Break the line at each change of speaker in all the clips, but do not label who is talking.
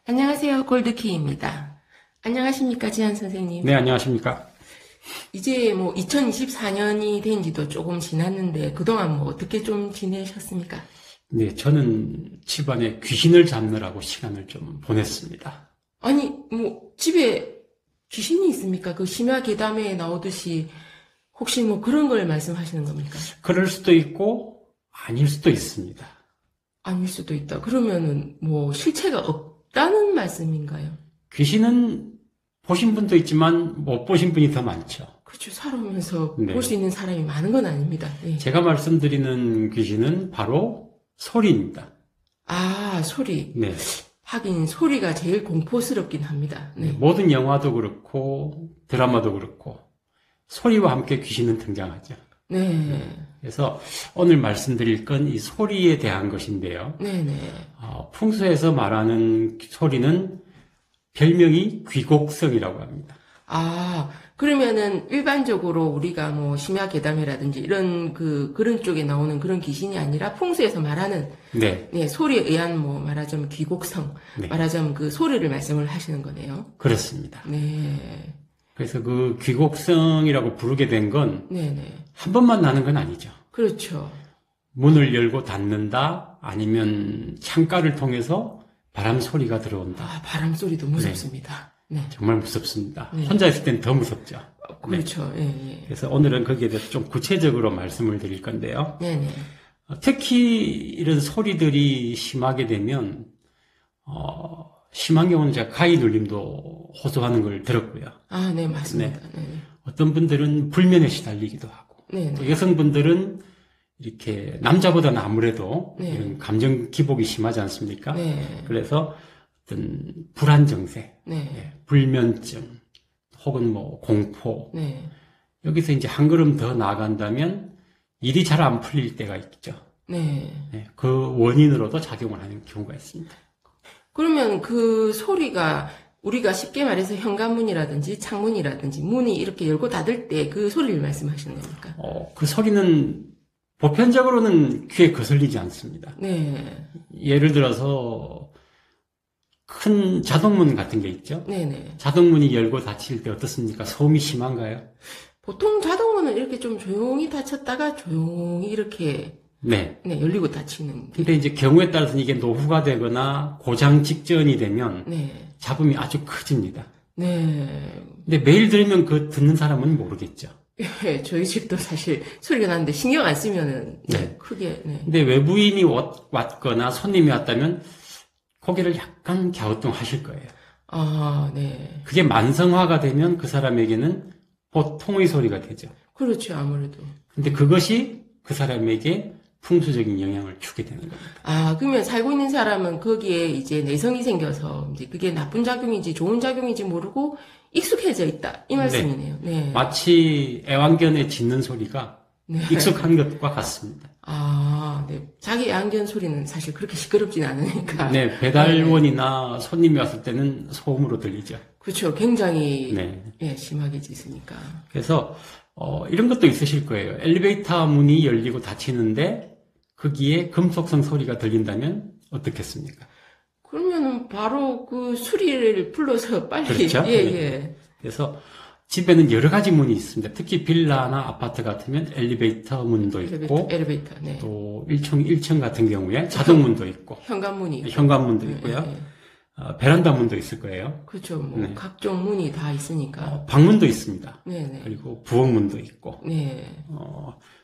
안녕하세요. 골드키입니다. 안녕하십니까, 지한 선생님.
네, 안녕하십니까.
이제 2024년이 된 지도 조금 지났는데 그동안 어떻게 좀 지내셨습니까?
네, 저는 집안에 귀신을 잡느라고 시간을 좀 보냈습니다.
아니, 집에 귀신이 있습니까? 그 심야괴담에 나오듯이 혹시 그런 걸 말씀하시는 겁니까?
그럴 수도 있고 아닐 수도 있습니다.
아닐 수도 있다. 그러면은 실체가 없다는 말씀인가요?
귀신은 보신 분도 있지만 못 보신 분이 더 많죠.
그렇죠. 살아오면서
네.
볼 수 있는 사람이 많은 건 아닙니다. 네.
제가 말씀드리는 귀신은 바로 소리입니다.
아, 소리.
네.
하긴 소리가 제일 공포스럽긴 합니다. 네.
모든 영화도 그렇고 드라마도 그렇고 소리와 함께 귀신은 등장하죠.
네.
그래서 오늘 말씀드릴 건 이 소리에 대한 것인데요.
네네.
풍수에서 말하는 소리는 별명이 귀곡성이라고 합니다.
아, 그러면은 일반적으로 우리가 심야괴담이라든지 이런 그런 쪽에 나오는 그런 귀신이 아니라 풍수에서 말하는
네.
네, 소리에 의한 말하자면 귀곡성,
네.
말하자면 그 소리를 말씀을 하시는 거네요.
그렇습니다.
네.
그래서 그 귀곡성이라고 부르게 된 건
네네.
한 번만 나는 건 아니죠.
그렇죠.
문을 열고 닫는다, 아니면 창가를 통해서 바람 소리가 들어온다.
아, 바람 소리도 무섭습니다. 네.
정말 무섭습니다.
네.
혼자 있을 땐 더 무섭죠.
그렇죠.
네.
예, 예.
그래서 오늘은 거기에 대해서 좀 구체적으로 말씀을 드릴 건데요.
네네.
특히 이런 소리들이 심하게 되면 심한 경우는 제가 가위 눌림도 호소하는 걸 들었고요.
아, 네, 맞습니다. 네.
어떤 분들은 불면에 시달리기도 하고,
네네.
또 여성분들은 이렇게 남자보다는 아무래도
네.
이런 감정 기복이 심하지 않습니까?
네.
그래서 어떤 불안 증세,
네.
불면증, 혹은 공포,
네.
여기서 이제 한 걸음 더 나아간다면 일이 잘 안 풀릴 때가 있죠.
네.
네, 그 원인으로도 작용을 하는 경우가 있습니다.
그러면 그 소리가 우리가 쉽게 말해서 현관문이라든지 창문이라든지 문이 이렇게 열고 닫을 때 그 소리를 말씀하시는 겁니까?
그 소리는 보편적으로는 귀에 거슬리지 않습니다.
네.
예를 들어서 큰 자동문 같은 게 있죠.
네네.
자동문이 열고 닫힐 때 어떻습니까? 소음이 심한가요?
보통 자동문은 이렇게 좀 조용히 닫혔다가 조용히 이렇게
네.
네, 열리고 닫히는.
근데 이제 경우에 따라서는 이게 노후가 되거나 고장 직전이 되면
네.
잡음이 아주 커집니다.
네.
근데 매일 들으면 그 듣는 사람은 모르겠죠.
예, 저희 집도 사실 소리가 나는데 신경 안 쓰면은
네.
크게 네.
근데 외부인이 왔거나 손님이 왔다면 고개를 약간 갸우뚱하실 거예요.
아, 네.
그게 만성화가 되면 그 사람에게는 보통의 소리가 되죠.
그렇죠, 아무래도.
근데 그것이 그 사람에게 풍수적인 영향을 주게 되는 겁니다.
아, 그러면 살고 있는 사람은 거기에 이제 내성이 생겨서 이제 그게 나쁜 작용인지 좋은 작용인지 모르고 익숙해져 있다. 이 말씀이네요. 네.
마치 애완견의 짖는 소리가
네.
익숙한 것과 같습니다.
아, 네. 자기 애완견 소리는 사실 그렇게 시끄럽진 않으니까.
네, 배달원이나 손님이 왔을 때는 소음으로 들리죠.
그렇죠. 굉장히
네.
예, 심하게 짖으니까.
그래서 이런 것도 있으실 거예요. 엘리베이터 문이 열리고 닫히는데 거기에 금속성 소리가 들린다면 어떻겠습니까?
그러면은 바로 그 수리를 불러서 빨리
그렇죠?
예, 예.
그래서 집에는 여러 가지 문이 있습니다. 특히 빌라나 아파트 같으면 엘리베이터 문도 있고
엘리베이터. 네.
또 1층 같은 경우에 자동문도 있고
현관문이 있고.
현관문도
예,
있고요.
예.
베란다 문도 있을 거예요.
그렇죠.
네.
각종 문이 다 있으니까.
방문도 있습니다.
네네.
그리고 부엌문도 있고
네.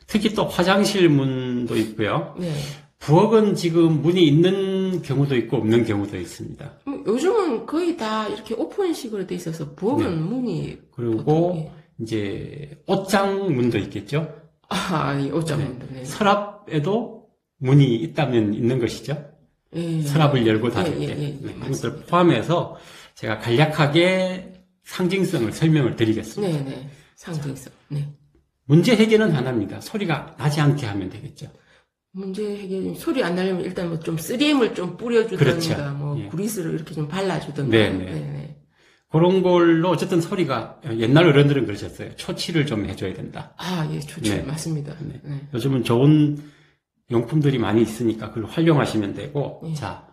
특히 또 화장실 문도 있고요.
네.
부엌은 지금 문이 있는 경우도 있고 없는 경우도 있습니다.
요즘은 거의 다 이렇게 오픈식으로 돼 있어서 부엌은
네.
문이
그리고
보통, 예.
이제 옷장 문도 있겠죠.
아, 이 옷장문도. 네.
서랍에도 문이 있다면 있는 것이죠.
예.
서랍을 열고 닫을
예,
때.
예, 예,
네,
맞습니다.
그것들 포함해서 제가 간략하게 상징성을 설명을 드리겠습니다.
네네. 상징성. 네.
문제 해결은 하나입니다. 소리가 나지 않게 하면 되겠죠.
문제 해결, 소리 안 나려면 일단 좀 3M을 좀 뿌려주던가,
그렇죠. 예.
구리스를 이렇게 좀 발라주던가.
네네.
네네.
그런 걸로 어쨌든 소리가 옛날 어른들은 그러셨어요. 초치를 좀 해줘야 된다.
아, 예, 좋죠.
네.
맞습니다.
네.
네.
요즘은 좋은 용품들이 많이 있으니까 그걸 활용하시면 되고,
네.
자,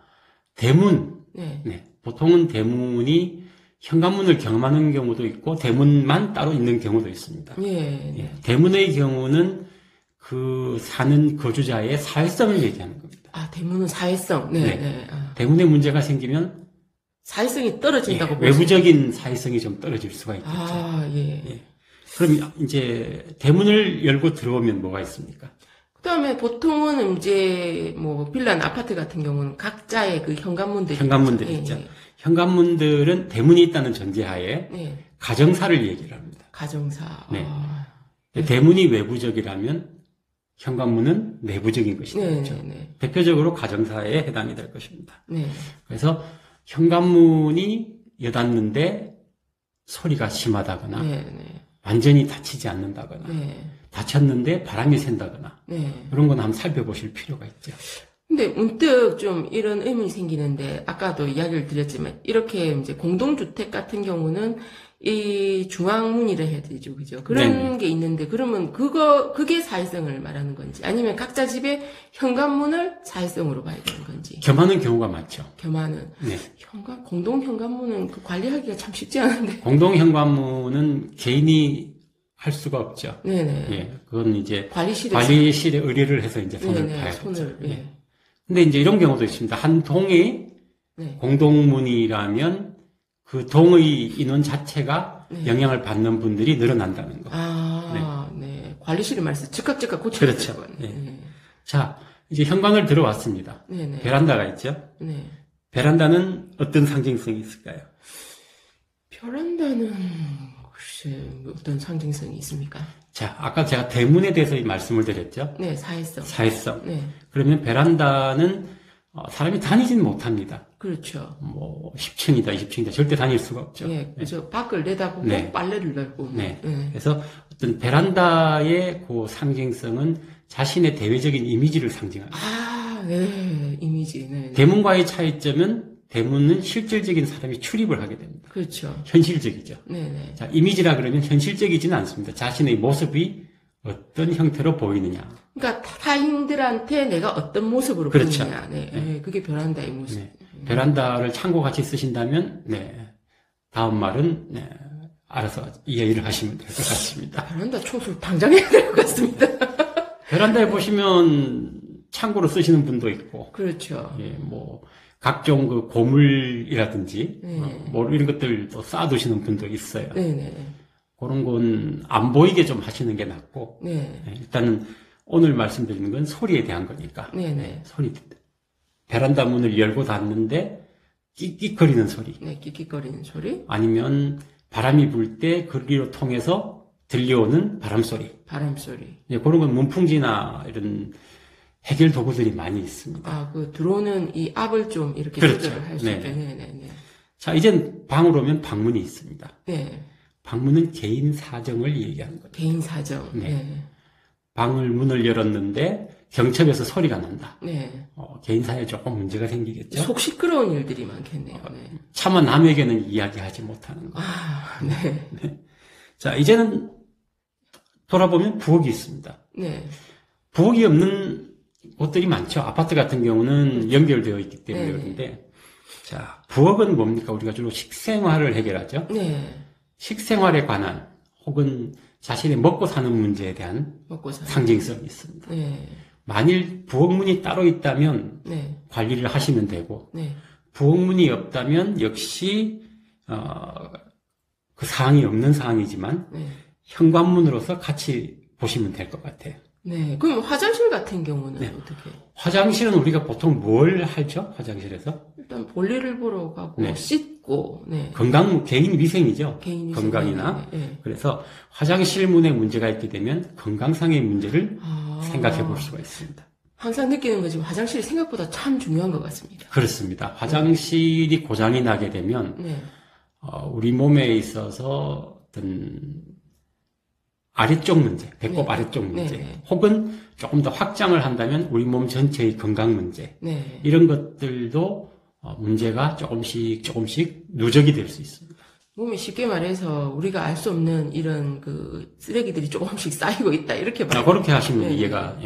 대문.
네.
네. 보통은 대문이 현관문을 경험하는 경우도 있고 대문만 따로 있는 경우도 있습니다.
예.
예, 대문의 경우는 그 사는 거주자의 사회성을 얘기하는 겁니다.
아, 대문은 사회성. 네.
네.
네. 아.
대문에 문제가 생기면
사회성이 떨어진다고
예, 외부적인 사회성이 좀 떨어질 수가 있겠죠.
아, 예.
예. 그럼 이제 대문을 열고 들어오면 뭐가 있습니까?
그다음에 보통은 이제 뭐 빌라나 아파트 같은 경우는 각자의 그 현관문들이
현관문들이
있죠.
있죠.
예,
현관문들은 대문이 있다는 전제하에
예. 네.
가정사를 얘기를 합니다.
가정사.
네.
아.
대문이 외부적이라면 현관문은 내부적인 것이
네,
되죠.
네, 네.
대표적으로 가정사에 해당이 될 것입니다.
네.
그래서 현관문이 여닫는데 소리가 심하다거나
네, 네.
완전히 닫히지 않는다거나
네.
닫혔는데 바람이 샌다거나
네.
그런 건 한번 살펴보실 필요가 있죠.
근데 문득 좀 이런 의문이 생기는데 아까도 이야기를 드렸지만 이렇게 이제 공동주택 같은 경우는 이 중앙문이라 해야 되죠, 그죠? 그런
네네.
게 있는데 그러면 그게 사회성을 말하는 건지 아니면 각자 집의 현관문을 사회성으로 봐야 되는 건지
겸하는 경우가 많죠.
겸하는
네.
공동 현관문은 그 관리하기가 참 쉽지 않은데.
공동 현관문은 개인이 할 수가 없죠.
네네.
예, 그건 이제
관리실에서
관리실에 의뢰를 해서 이제 손을
네네,
봐야겠죠.
손을
예.
예.
근데 이제 이런 경우도 있습니다. 한 동이
네.
공동문이라면 그 동의 인원 자체가
네.
영향을 받는 분들이 늘어난다는 거.
아, 네. 관리실을 말해서 즉각 고쳐야
그렇죠.
되는
네.
네.
자, 이제 현관을 들어왔습니다.
네네.
베란다가 있죠.
네.
베란다는 어떤 상징성이 있을까요?
베란다는 글쎄 어떤 상징성이 있습니까?
자, 아까 제가 대문에 대해서 말씀을 드렸죠.
네, 사회성.
사회성.
네,
그러면 베란다는 사람이 다니지는 못합니다.
그렇죠.
뭐 10층이다, 20층이다 절대 다닐 수가 없죠.
예, 그죠. 밖을 내다보고
네.
빨래를 널고.
네.
네.
그래서 어떤 베란다의 그 상징성은 자신의 대외적인 이미지를 상징합니다.
아, 네, 이미지. 네, 네.
대문과의 차이점은 대문은 실질적인 사람이 출입을 하게 됩니다.
그렇죠.
현실적이죠.
네, 네.
자, 이미지라 그러면 현실적이지는 않습니다. 자신의 모습이 어떤 형태로 보이느냐.
그러니까 타인들한테 내가 어떤 모습으로
그렇죠.
보이느냐. 네, 네. 그게 베란다의 모습.
네. 베란다를 참고같이 쓰신다면, 네. 다음 말은, 네. 알아서 이해를 하시면 될 것 같습니다.
베란다 청소 당장 해야 될 것 같습니다.
베란다에 보시면 창고로 쓰시는 분도 있고,
그렇죠.
예, 뭐, 각종 그 고물이라든지,
네.
뭐, 이런 것들도 쌓아두시는 분도 있어요.
네, 네.
그런 건 안 보이게 좀 하시는 게 낫고,
네.
예, 일단은 오늘 말씀드리는 건 소리에 대한 거니까.
네, 네.
소리. 베란다 문을 열고 닫는데 끽끽거리는 소리.
네, 끽끽거리는 소리.
아니면 바람이 불 때 거기로 통해서 들려오는 바람 소리.
바람 소리.
예, 그런 건 문풍지나 이런 해결 도구들이 많이 있습니다.
아, 그 들어오는 이 압을 좀 이렇게
그렇죠.
조절을 할 수
네.
있게. 네, 네, 네.
자, 이젠 방으로 오면 방문이 있습니다.
네.
방문은 개인 사정을 얘기하는 거죠.
개인 사정.
네.
네.
방을 문을 열었는데 경첩에서 소리가 난다.
네.
개인 사회에 조금 문제가 생기겠죠.
속 시끄러운 일들이 많겠네요. 네.
차마 남에게는 이야기하지 못하는 거.
아, 네.
자, 이제는 돌아보면 부엌이 있습니다.
네.
부엌이 없는 곳들이 많죠. 아파트 같은 경우는 연결되어 있기 때문에
네.
그런데, 자, 부엌은 뭡니까? 우리가 주로 식생활을 해결하죠.
네.
식생활에 관한 혹은 자신의 먹고 사는 문제에 대한
먹고 사는.
상징성이 있습니다.
네.
만일 부엌문이 따로 있다면
네.
관리를 하시면 되고,
네.
부엌문이 없다면 역시 그 사항이 없는 사항이지만
네.
현관문으로서 같이 보시면 될 것 같아요.
네. 그럼 화장실 같은 경우는
네.
어떻게?
화장실은 우리가 보통 뭘 하죠? 화장실에서?
일단 볼일을 보러 가고
네.
씻고, 네.
개인 위생이죠.
개인 위생.
건강이나.
네, 네.
그래서 화장실 문에 문제가 있게 되면 건강상의 문제를
아.
생각해 볼 수가 있습니다.
항상 느끼는 거지만 화장실이 생각보다 참 중요한 것 같습니다.
그렇습니다. 화장실이 고장이 나게 되면
네.
우리 몸에 있어서 어떤 아래쪽 문제, 배꼽
네.
아래쪽 문제,
네.
혹은 조금 더 확장을 한다면 우리 몸 전체의 건강 문제,
네.
이런 것들도 문제가 조금씩 누적이 될 수 있습니다.
몸이 쉽게 말해서 우리가 알 수 없는 이런 그 쓰레기들이 조금씩 쌓이고 있다 이렇게 봐요.
그렇게 하시면
네.
이해가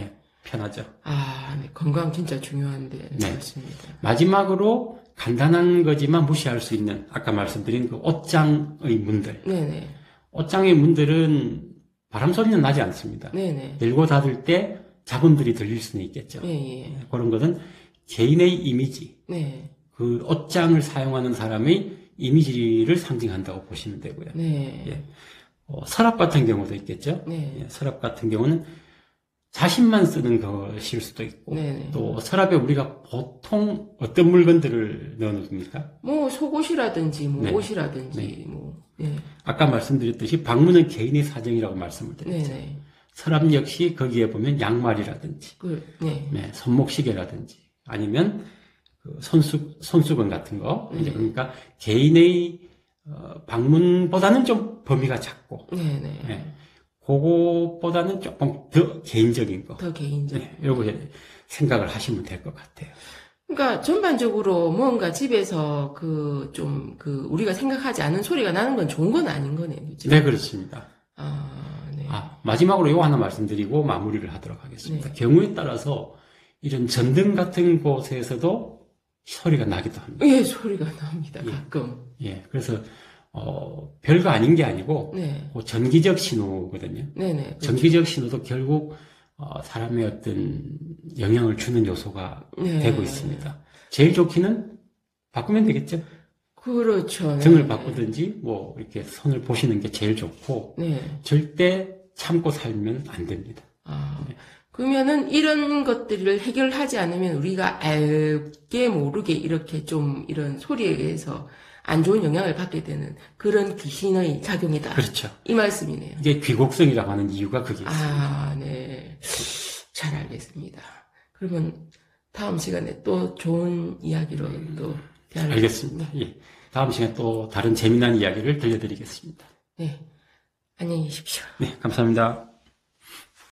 편하죠.
아, 네. 건강 진짜 중요한데
네.
맞습니다.
마지막으로 간단한 거지만 무시할 수 있는 아까 말씀드린 그 옷장의 문들.
네네.
옷장의 문들은 바람 소리는 나지 않습니다.
네네.
열고 닫을 때 잡음들이 들릴 수는 있겠죠.
예, 예.
그런 것은 개인의 이미지,
네.
그 옷장을 사용하는 사람의 이미지를 상징한다고 보시면 되고요.
네.
예. 서랍 같은 경우도 있겠죠.
네.
예, 서랍 같은 경우는 자신만 쓰는 것일 수도 있고,
네네.
또 서랍에 우리가 보통 어떤 물건들을 넣어놓습니까?
뭐 속옷이라든지 뭐
네.
옷이라든지
네.
뭐 네.
아까 말씀드렸듯이 방문은 개인의 사정이라고 말씀을 드렸죠.
네네.
서랍 역시 거기에 보면 양말이라든지,
네.
네, 손목시계라든지, 아니면 그 손수건 같은 거, 이제 그러니까 개인의 방문보다는 좀 범위가 작고,
네네.
네, 그거보다는 조금 더 개인적인 거,
더 개인적.
네, 요거 생각을 하시면 될 것 같아요.
그러니까 전반적으로 뭔가 집에서 우리가 생각하지 않은 소리가 나는 건 좋은 건 아닌 거네요. 그죠?
네, 그렇습니다.
네.
마지막으로 요 하나 말씀드리고 마무리를 하도록 하겠습니다.
네.
경우에 따라서 이런 전등 같은 곳에서도 소리가 나기도 합니다.
예, 소리가 납니다.
예.
가끔.
예, 그래서 별거 아닌 게 아니고
네.
그 전기적 신호거든요.
네네. 그렇죠.
전기적 신호도 결국 사람의 어떤 영향을 주는 요소가
네.
되고 있습니다. 제일 좋기는 바꾸면 되겠죠.
그렇죠.
등을
네.
바꾸든지 뭐 이렇게 손을 보시는 게 제일 좋고
네.
절대 참고 살면 안 됩니다.
그러면은 이런 것들을 해결하지 않으면 우리가 알게 모르게 이렇게 좀 이런 소리에 의해서 안 좋은 영향을 받게 되는 그런 귀신의 작용이다.
그렇죠.
이 말씀이네요.
이게 귀곡성이라고 하는 이유가 그게 있습니다.
네. 잘 알겠습니다. 그러면 다음 시간에 또 좋은 이야기로 또 대화를
알겠습니다. 예. 다음 시간에 또 다른 재미난 이야기를 들려드리겠습니다.
네. 안녕히 계십시오.
네, 감사합니다.